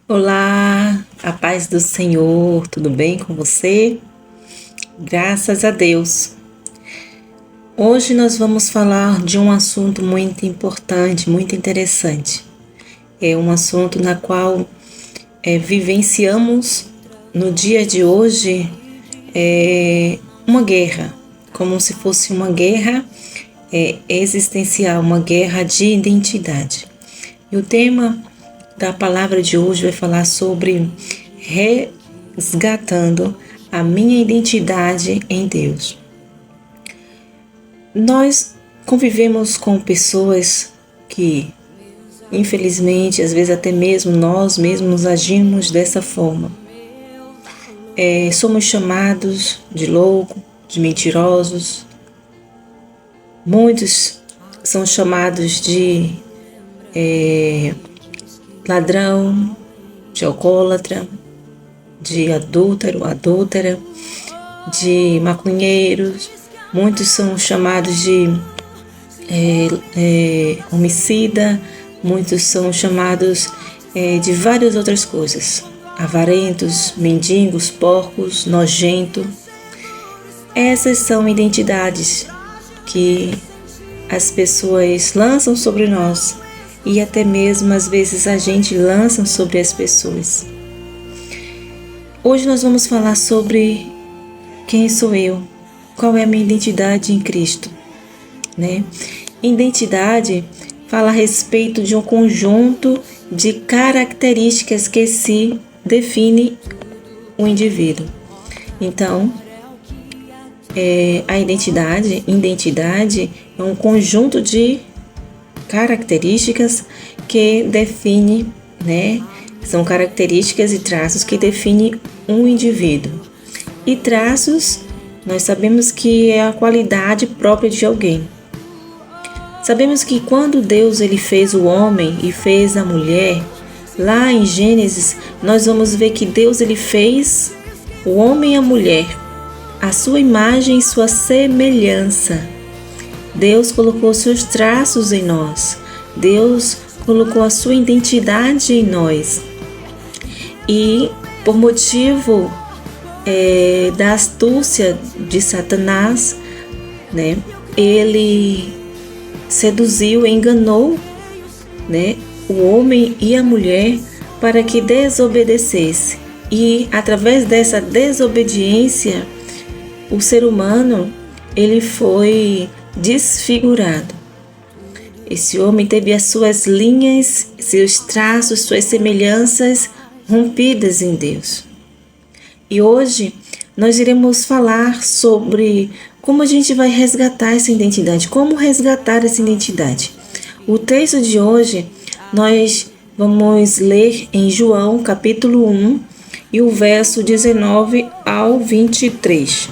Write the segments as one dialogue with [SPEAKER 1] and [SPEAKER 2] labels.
[SPEAKER 1] Olá, a paz do Senhor, tudo bem com você? Graças a Deus. Hoje nós vamos falar de um assunto muito importante, muito interessante. É um assunto na qual vivenciamos no dia de hoje uma guerra, como se fosse uma guerra existencial, uma guerra de identidade. E o tema da palavra de hoje vai falar sobre resgatando a minha identidade em Deus. Nós convivemos com pessoas que, infelizmente, às vezes até mesmo nós mesmos agimos dessa forma. Somos chamados de louco, de mentirosos. Muitos são chamados de ladrão, de alcoólatra, de adúltero, adúltera, de maconheiros. Muitos são chamados de homicida, muitos são chamados de várias outras coisas. Avarentos, mendigos, porcos, nojento. Essas são identidades que as pessoas lançam sobre nós e até mesmo às vezes a gente lança sobre as pessoas. Hoje nós vamos falar sobre quem sou eu, qual é a minha identidade em Cristo, né? Identidade fala a respeito de um conjunto de características que se define o indivíduo. Então, a identidade é um conjunto de características que define, né? São características e traços que definem um indivíduo. E traços, nós sabemos que é a qualidade própria de alguém. Sabemos que quando Deus ele fez o homem e fez a mulher, lá em Gênesis, nós vamos ver que Deus ele fez o homem e a mulher, a sua imagem e sua semelhança. Deus colocou seus traços em nós. Deus colocou a sua identidade em nós. E por motivo da astúcia de Satanás, né, ele seduziu, enganou, né, o homem e a mulher para que desobedecesse. E através dessa desobediência, o ser humano ele foi desfigurado. Esse homem teve as suas linhas, seus traços, suas semelhanças rompidas em Deus. E hoje nós iremos falar sobre como a gente vai resgatar essa identidade, como resgatar essa identidade. O texto de hoje nós vamos ler em João capítulo 1 e o verso 19 ao 23.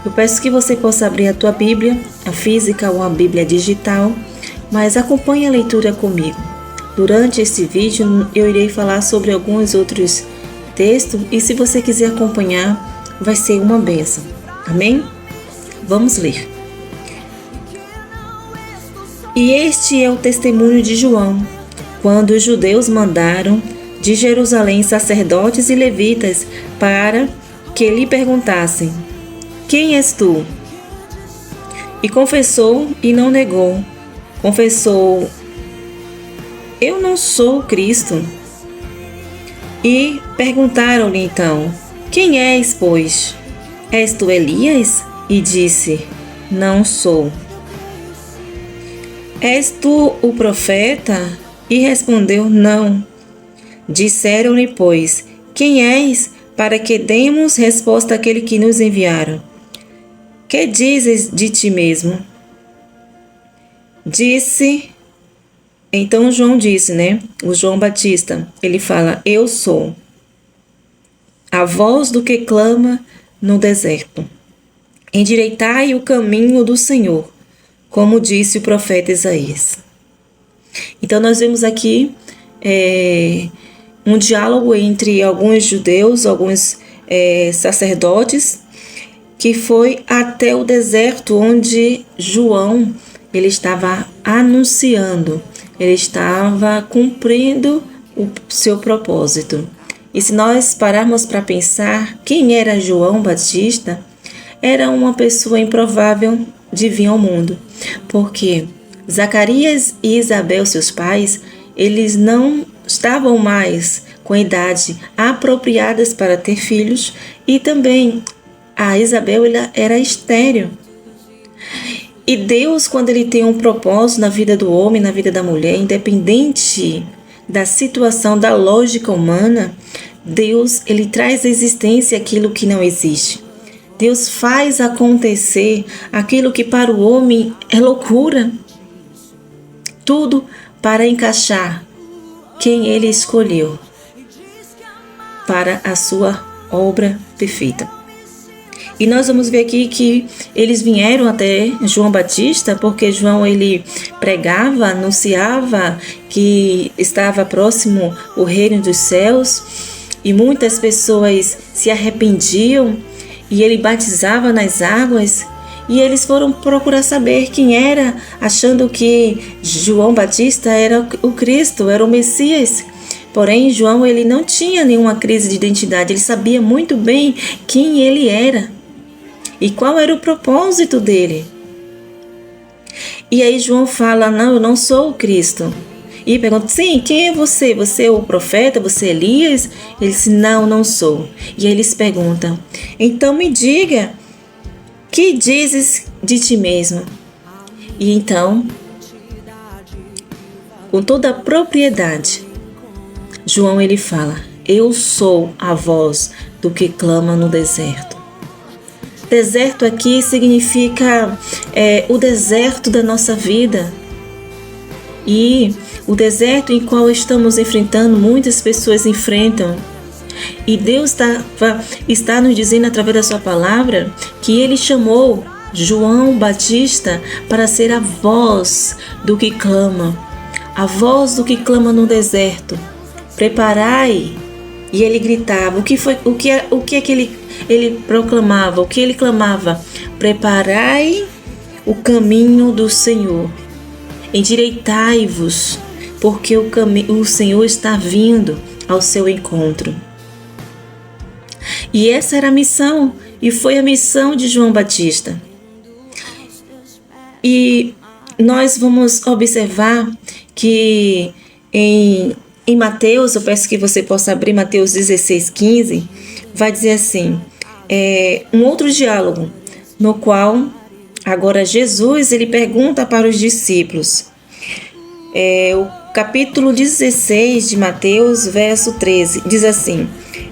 [SPEAKER 1] Eu peço que você possa abrir a tua Bíblia, a física ou a Bíblia digital, mas acompanhe a leitura comigo. Durante esse vídeo eu irei falar sobre alguns outros textos e se você quiser acompanhar, vai ser uma bênção. Amém? Vamos ler. E este é o testemunho de João, quando os judeus mandaram de Jerusalém sacerdotes e levitas para que lhe perguntassem: quem és tu? E confessou e não negou. Confessou: eu não sou o Cristo. E perguntaram-lhe então: quem és, pois? És tu Elias? E disse: não sou. És tu o profeta? E respondeu: não. Disseram-lhe, pois: quem és, para que demos resposta àquele que nos enviaram? Que dizes de ti mesmo? Então João disse, né? O João Batista, ele fala: eu sou a voz do que clama no deserto. Endireitai o caminho do Senhor, como disse o profeta Isaías. Então nós vemos aqui um diálogo entre alguns judeus, alguns sacerdotes, que foi até o deserto onde João ele estava anunciando, ele estava cumprindo o seu propósito. E se nós pararmos para pensar quem era João Batista, era uma pessoa improvável de vir ao mundo, porque Zacarias e Isabel, seus pais, eles não estavam mais com a idade apropriadas para ter filhos, e também a Isabel era estéril. E Deus, quando Ele tem um propósito na vida do homem, na vida da mulher, independente da situação, da lógica humana, Deus, Ele traz à existência aquilo que não existe. Deus faz acontecer aquilo que para o homem é loucura. Tudo para encaixar quem Ele escolheu para a sua obra perfeita. E nós vamos ver aqui que eles vieram até João Batista, porque João ele pregava, anunciava que estava próximo o reino dos céus, e muitas pessoas se arrependiam, e ele batizava nas águas, e eles foram procurar saber quem era, achando que João Batista era o Cristo, era o Messias. Porém, João ele não tinha nenhuma crise de identidade, ele sabia muito bem quem ele era e qual era o propósito dele. E aí João fala, não, eu não sou o Cristo. E pergunta, sim, quem é você? Você é o profeta? Você é Elias? Ele disse, não, não sou. E aí eles perguntam, então me diga, que dizes de ti mesmo? E então, com toda a propriedade, João ele fala, eu sou a voz do que clama no deserto. Deserto aqui significa o deserto da nossa vida. E o deserto em qual estamos enfrentando, muitas pessoas enfrentam. E Deus está nos dizendo através da sua palavra que Ele chamou João Batista para ser a voz do que clama. A voz do que clama no deserto. Preparai. E ele gritava, o que é que ele proclamava, o que ele clamava? Preparai o caminho do Senhor, endireitai-vos, porque o Senhor está vindo ao seu encontro. E essa era a missão, e foi a missão de João Batista. E nós vamos observar que em Mateus, eu peço que você possa abrir Mateus 16:15, vai dizer assim, um outro diálogo, no qual agora Jesus ele pergunta para os discípulos, o capítulo 16 de Mateus, verso 13, diz assim,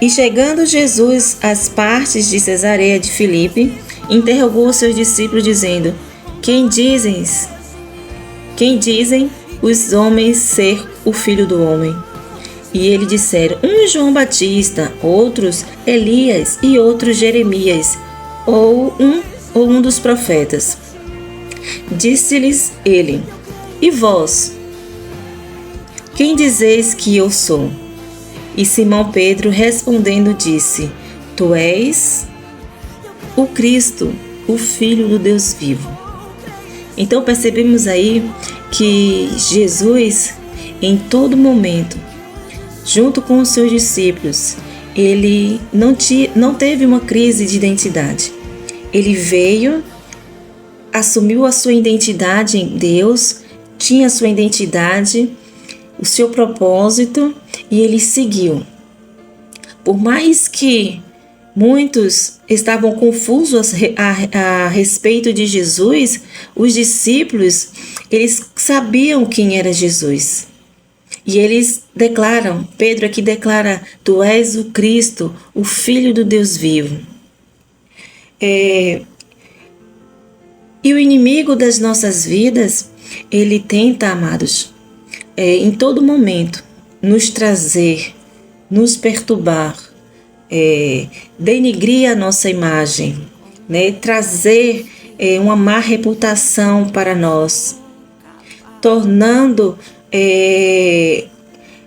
[SPEAKER 1] e chegando Jesus às partes de Cesareia de Filipe, interrogou os seus discípulos dizendo, quem dizem os homens ser o Filho do Homem? E eles disseram, um João Batista, outros Elias e outros Jeremias, ou um dos profetas. Disse-lhes ele, e vós, quem dizeis que eu sou? E Simão Pedro respondendo disse, tu és o Cristo, o Filho do Deus vivo. Então percebemos aí que Jesus, em todo momento, junto com os seus discípulos, ele não teve uma crise de identidade. Ele veio, assumiu a sua identidade em Deus, tinha a sua identidade, o seu propósito, e ele seguiu. Por mais que muitos estavam confusos a respeito de Jesus, os discípulos, eles sabiam quem era Jesus. E eles declaram, Pedro aqui declara, tu és o Cristo, o Filho do Deus vivo. E o inimigo das nossas vidas, ele tenta, amados, em todo momento, nos trazer, nos perturbar, denigrir a nossa imagem, né? Trazer uma má reputação para nós, tornando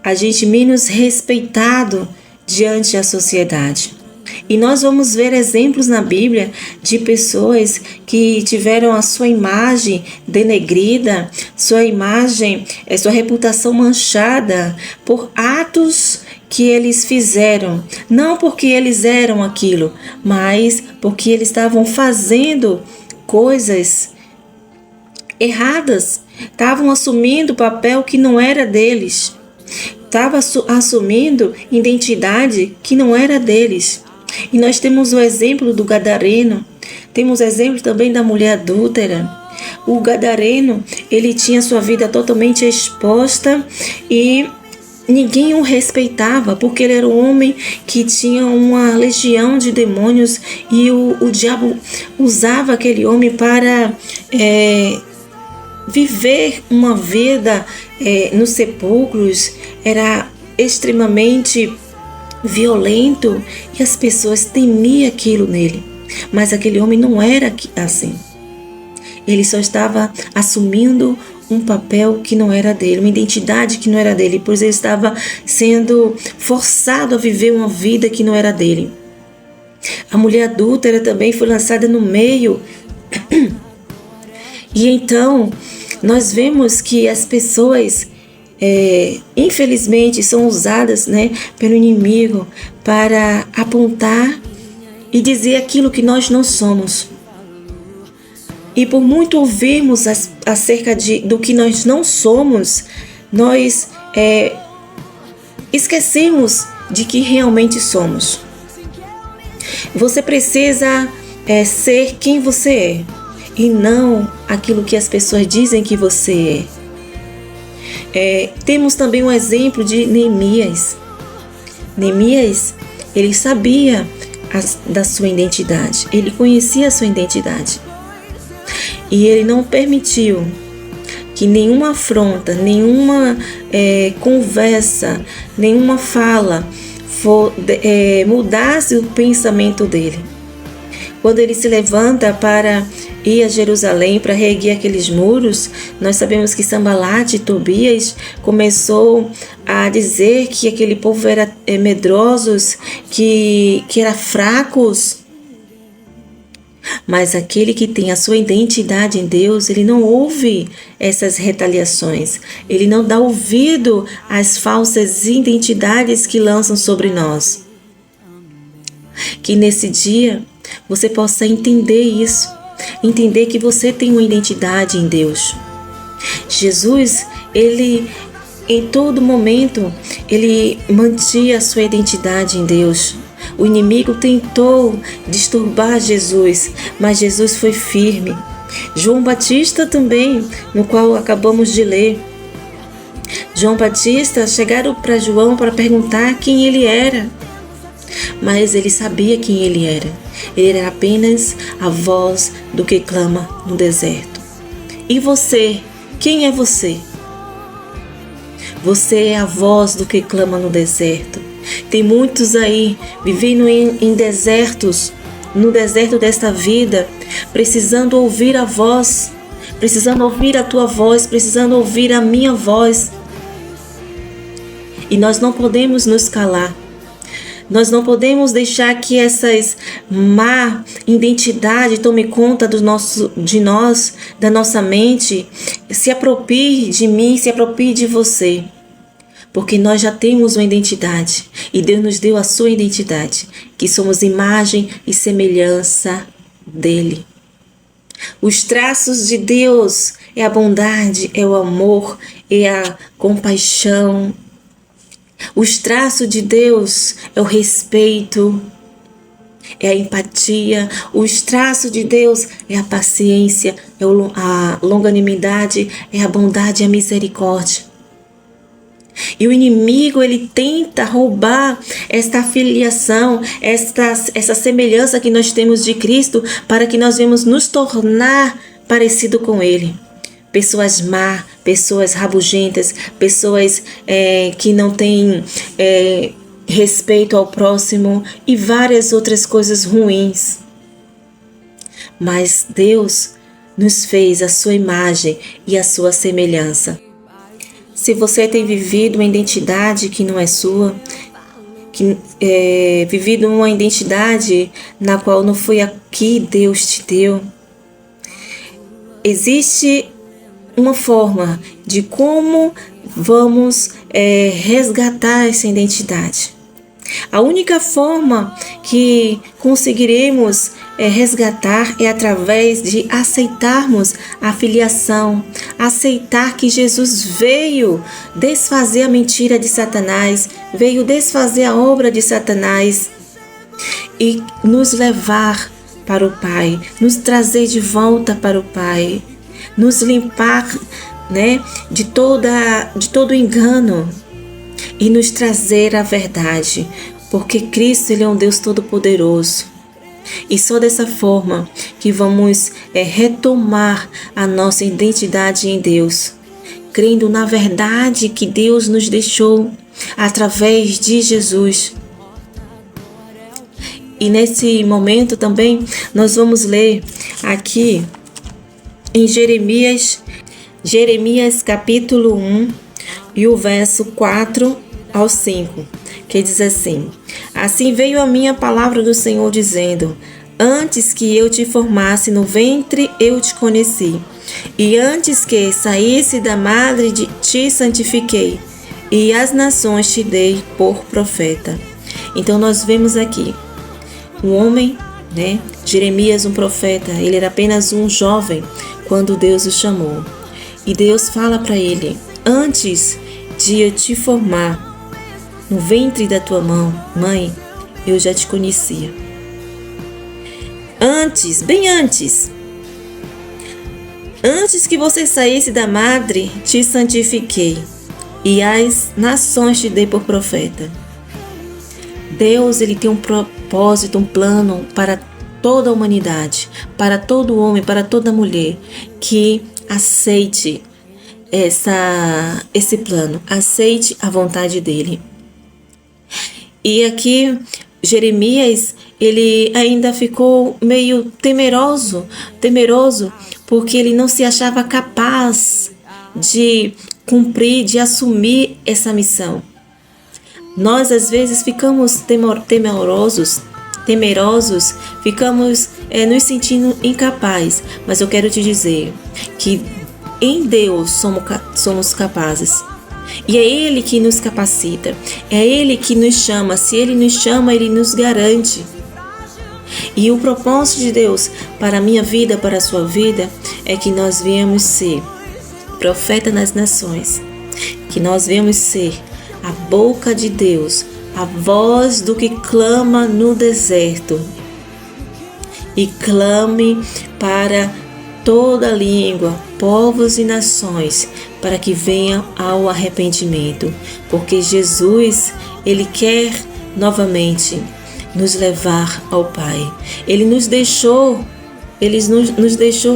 [SPEAKER 1] a gente menos respeitado diante da sociedade. E nós vamos ver exemplos na Bíblia de pessoas que tiveram a sua imagem denegrida, sua imagem, sua reputação manchada por atos que eles fizeram. Não porque eles eram aquilo, mas porque eles estavam fazendo coisas erradas, estavam assumindo papel que não era deles, estavam assumindo identidade que não era deles. E nós temos o exemplo do gadareno, temos o exemplo também da mulher adúltera. O gadareno, ele tinha sua vida totalmente exposta e ninguém o respeitava, porque ele era um homem que tinha uma legião de demônios e o diabo usava aquele homem para viver uma vida nos sepulcros. Era extremamente violento e as pessoas temiam aquilo nele. Mas aquele homem não era assim. Ele só estava assumindo um papel que não era dele, uma identidade que não era dele, pois ele estava sendo forçado a viver uma vida que não era dele. A mulher adúltera também foi lançada no meio. E então nós vemos que as pessoas infelizmente são usadas, pelo inimigo para apontar e dizer aquilo que nós não somos. E por muito ouvirmos acerca do que nós não somos, nós esquecemos de que realmente somos. Você precisa ser quem você é e não aquilo que as pessoas dizem que você é. Temos também um exemplo de Neemias. Neemias, ele sabia da sua identidade, ele conhecia a sua identidade. E ele não permitiu que nenhuma afronta, nenhuma conversa, nenhuma fala mudasse o pensamento dele. Quando ele se levanta para ir a Jerusalém para reerguer aqueles muros, nós sabemos que Sambalate e Tobias começou a dizer que aquele povo era medrosos, que era fracos. Mas aquele que tem a sua identidade em Deus, ele não ouve essas retaliações. Ele não dá ouvido às falsas identidades que lançam sobre nós. Que nesse dia você possa entender isso. Entender que você tem uma identidade em Deus. Jesus, ele em todo momento, ele mantinha a sua identidade em Deus. O inimigo tentou disturbar Jesus, mas Jesus foi firme. João Batista também, no qual acabamos de ler. João Batista, chegaram para João para perguntar quem ele era. Mas ele sabia quem ele era. Ele era apenas a voz do que clama no deserto. E você? Quem é você? Você é a voz do que clama no deserto. Tem muitos aí vivendo em desertos, no deserto desta vida, precisando ouvir a voz, precisando ouvir a tua voz, precisando ouvir a minha voz. E nós não podemos nos calar. Nós não podemos deixar que essas má identidade tome conta de nós, da nossa mente, se aproprie de mim, se aproprie de você. Porque nós já temos uma identidade e Deus nos deu a sua identidade, que somos imagem e semelhança dele. Os traços de Deus é a bondade, é o amor, é a compaixão. Os traços de Deus é o respeito, é a empatia. Os traços de Deus é a paciência, é a longanimidade, é a bondade e a misericórdia. E o inimigo, ele tenta roubar esta filiação, essa semelhança que nós temos de Cristo, para que nós venhamos nos tornar parecido com Ele. Pessoas má, pessoas rabugentas, pessoas que não têm respeito ao próximo e várias outras coisas ruins. Mas Deus nos fez a sua imagem e a sua semelhança. Se você tem vivido uma identidade que não é sua, vivido uma identidade na qual não foi a que Deus te deu. Existe uma forma de como vamos resgatar essa identidade. A única forma que conseguiremos resgatar é através de aceitarmos a filiação, aceitar que Jesus veio desfazer a mentira de Satanás, veio desfazer a obra de Satanás e nos levar para o Pai, nos trazer de volta para o Pai, nos limpar, de todo engano e nos trazer a verdade, porque Cristo ele é um Deus todo-poderoso. E só dessa forma que vamos retomar a nossa identidade em Deus, crendo na verdade que Deus nos deixou através de Jesus. E nesse momento também nós vamos ler aqui em Jeremias capítulo 1 e o verso 4 ao 5, que diz assim: Assim veio a minha palavra do Senhor dizendo: Antes que eu te formasse no ventre, eu te conheci. E antes que saísse da madre, te santifiquei. E as nações te dei por profeta. Então nós vemos aqui um homem, Jeremias, um profeta. Ele era apenas um jovem quando Deus o chamou. E Deus fala para ele: Antes de eu te formar no ventre da tua mãe, eu já te conhecia. Bem antes que você saísse da madre, te santifiquei, e as nações te dei por profeta. Deus, ele tem um propósito, um plano para toda a humanidade, para todo homem, para toda mulher que aceite esse plano, aceite a vontade dele. E aqui Jeremias, ele ainda ficou meio temeroso, porque ele não se achava capaz de cumprir, de assumir essa missão. Nós às vezes ficamos temerosos, ficamos nos sentindo incapazes, mas eu quero te dizer que em Deus somos capazes. E é Ele que nos capacita, é Ele que nos chama. Se Ele nos chama, Ele nos garante. E o propósito de Deus para a minha vida, para a sua vida, é que nós viemos ser profeta nas nações, que nós viemos ser a boca de Deus, a voz do que clama no deserto, e clame para toda língua, povos e nações, para que venham ao arrependimento, porque Jesus, ele quer novamente nos levar ao Pai. Ele nos deixou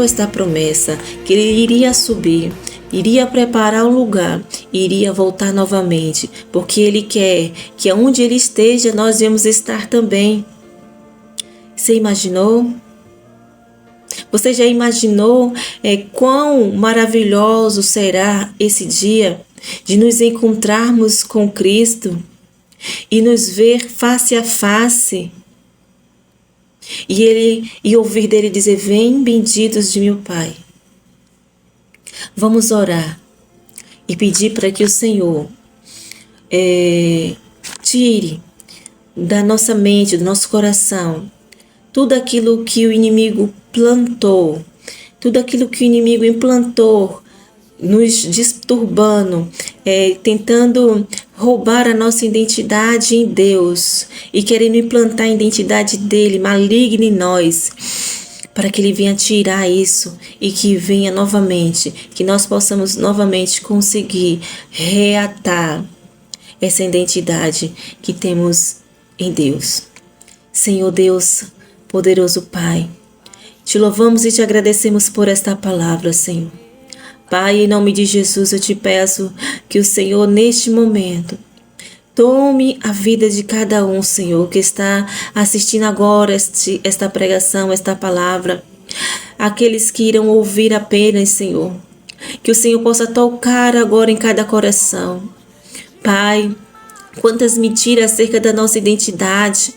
[SPEAKER 1] esta promessa, que ele iria subir, iria preparar um lugar, iria voltar novamente, porque ele quer que aonde ele esteja, nós vamos estar também. Você imaginou? Você já imaginou quão maravilhoso será esse dia de nos encontrarmos com Cristo e nos ver face a face e ouvir dele dizer: Vem, benditos de meu Pai. Vamos orar e pedir para que o Senhor tire da nossa mente, do nosso coração, tudo aquilo que o inimigo plantou, tudo aquilo que o inimigo implantou, nos disturbando, tentando roubar a nossa identidade em Deus e querendo implantar a identidade dele maligna em nós, para que ele venha tirar isso e que venha novamente, que nós possamos novamente conseguir reatar essa identidade que temos em Deus. Senhor Deus, poderoso Pai, te louvamos e te agradecemos por esta palavra, Senhor. Pai, em nome de Jesus, eu te peço que o Senhor, neste momento, tome a vida de cada um, Senhor, que está assistindo agora esta pregação, esta palavra. Aqueles que irão ouvir apenas, Senhor. Que o Senhor possa tocar agora em cada coração. Pai, Quantas mentiras acerca da nossa identidade.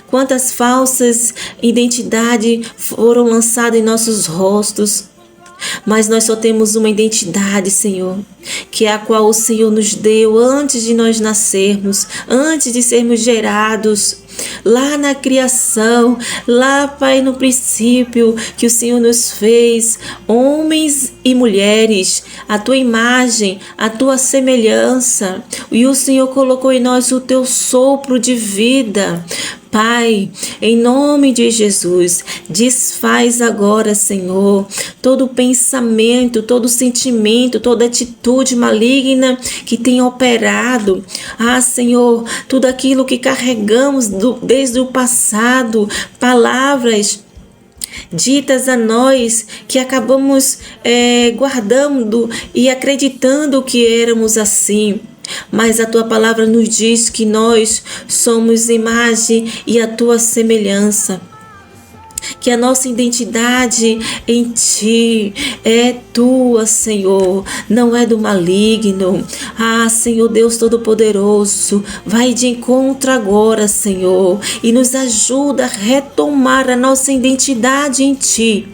[SPEAKER 1] Quantas falsas identidades foram lançadas em nossos rostos. Mas nós só temos uma identidade, Senhor, que é a qual o Senhor nos deu antes de nós nascermos, antes de sermos gerados, lá na criação, lá, Pai, no princípio, que o Senhor nos fez, homens e mulheres, a tua imagem, a tua semelhança, e o Senhor colocou em nós o teu sopro de vida. Pai, em nome de Jesus, desfaz agora, Senhor, todo pensamento, todo sentimento, toda atitude maligna que tem operado. Senhor, tudo aquilo que carregamos desde o passado, palavras ditas a nós que acabamos guardando e acreditando que éramos assim. Mas a tua palavra nos diz que nós somos imagem e a tua semelhança. Que a nossa identidade em ti é tua, Senhor, não é do maligno. Senhor Deus Todo-Poderoso, vai de encontro agora, Senhor, e nos ajuda a retomar a nossa identidade em ti.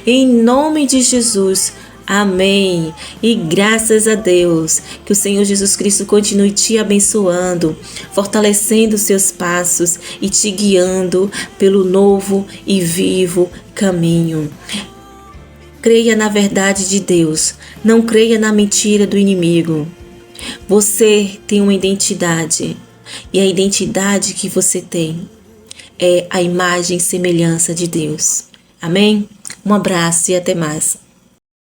[SPEAKER 1] Em nome de Jesus. Amém. E graças a Deus, que o Senhor Jesus Cristo continue te abençoando, fortalecendo os seus passos e te guiando pelo novo e vivo caminho. Creia na verdade de Deus, não creia na mentira do inimigo. Você tem uma identidade, e a identidade que você tem é a imagem e semelhança de Deus. Amém? Um abraço e até mais.